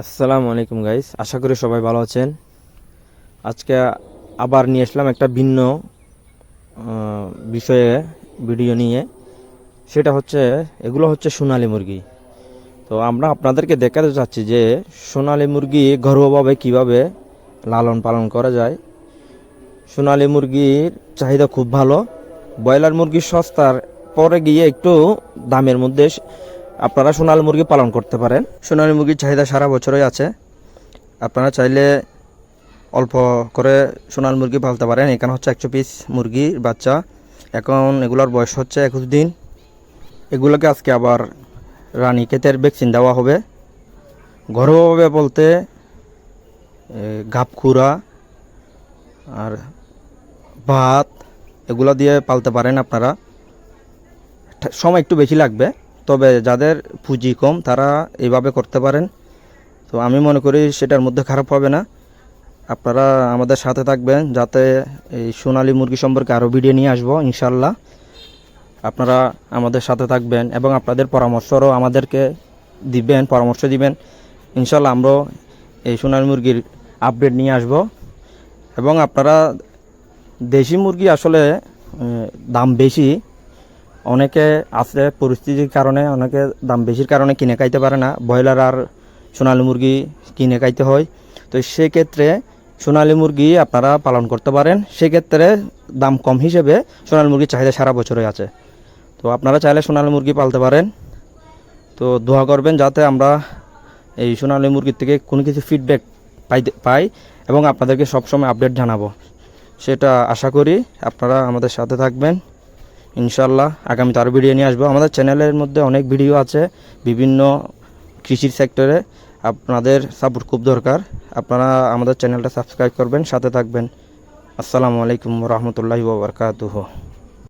আসসালামু আলাইকুম গাইস, আশা করি সবাই ভালো আছেন। আজকে আবার নিয়ে আসলাম একটা ভিন্ন বিষয়ে ভিডিও নিয়ে। সেটা হচ্ছে এগুলো হচ্ছে সোনালী মুরগি। তো আমরা আপনাদেরকে দেখাতে চাচ্ছি যে সোনালী মুরগি ঘরোয়াভাবে কিভাবে লালন পালন করা যায়। সোনালী মুরগির চাহিদা খুব ভালো। ব্রয়লার মুরগির সস্তার পরে গিয়ে একটু দামের মধ্যে আপনারা সোনালী মুরগি পালন করতে পারেন। সোনালী মুরগির চাহিদা সারা বছরই আছে। আপনারা চাইলে অল্প করে সোনালী মুরগি পালতে পারেন। এখানে হচ্ছে 100 পিস মুরগির বাচ্চা। এখন এগুলোর বয়স হচ্ছে 21 দিন। এগুলোকে আজকে আবার রানীক্ষেতের ভ্যাকসিন দেওয়া হবে। ঘরোয়াভাবে বলতে গাবখুরা আর ভাত এগুলো দিয়ে পালতে পারেন আপনারা। সময় একটু বেশি লাগবে, তবে যাদের পুঁজি কম তারা এইভাবে করতে পারেন। তো আমি মনে করি সেটার মধ্যে খারাপ হবে না। আপনারা আমাদের সাথে থাকবেন, যাতে এই সোনালী মুরগি সম্পর্কে আরও ভিডিও নিয়ে আসবো ইনশাল্লাহ। আপনারা আমাদের সাথে থাকবেন এবং আপনাদের পরামর্শও আমাদেরকে পরামর্শ দিবেন। ইনশাল্লাহ আমরাও এই সোনালী মুরগির আপডেট নিয়ে আসব। এবং আপনারা দেশি মুরগি আসলে দাম বেশি, অনেকে আছে পরিস্থিতির কারণে, অনেকে দাম বেশির কারণে কিনে খাইতে পারে না। ব্রয়লার আর সোনালী মুরগি কিনে খাইতে হয়। তো সেক্ষেত্রে সোনালী মুরগি আপনারা পালন করতে পারেন। সেক্ষেত্রে দাম কম হিসেবে সোনালী মুরগির চাহিদা সারা বছরই আছে। তো আপনারা চাইলে সোনালী মুরগি পালতে পারেন। তো দোয়া করবেন যাতে আমরা এই সোনালী মুরগির থেকে কোনো কিছু ফিডব্যাক পাই এবং আপনাদেরকে সবসময় আপডেট জানাবো, সেটা আশা করি। আপনারা আমাদের সাথে থাকবেন ইনশাল্লাহ। আগামীতে আরও ভিডিও নিয়ে আসবো। আমাদের চ্যানেলের মধ্যে অনেক ভিডিও আছে বিভিন্ন কৃষির সেক্টরে। আপনাদের সাপোর্ট খুব দরকার। আপনারা আমাদের চ্যানেলটা সাবস্ক্রাইব করবেন, সাথে থাকবেন। আসসালামু আলাইকুম ওয়া রাহমাতুল্লাহি ওয়া বারাকাতুহু।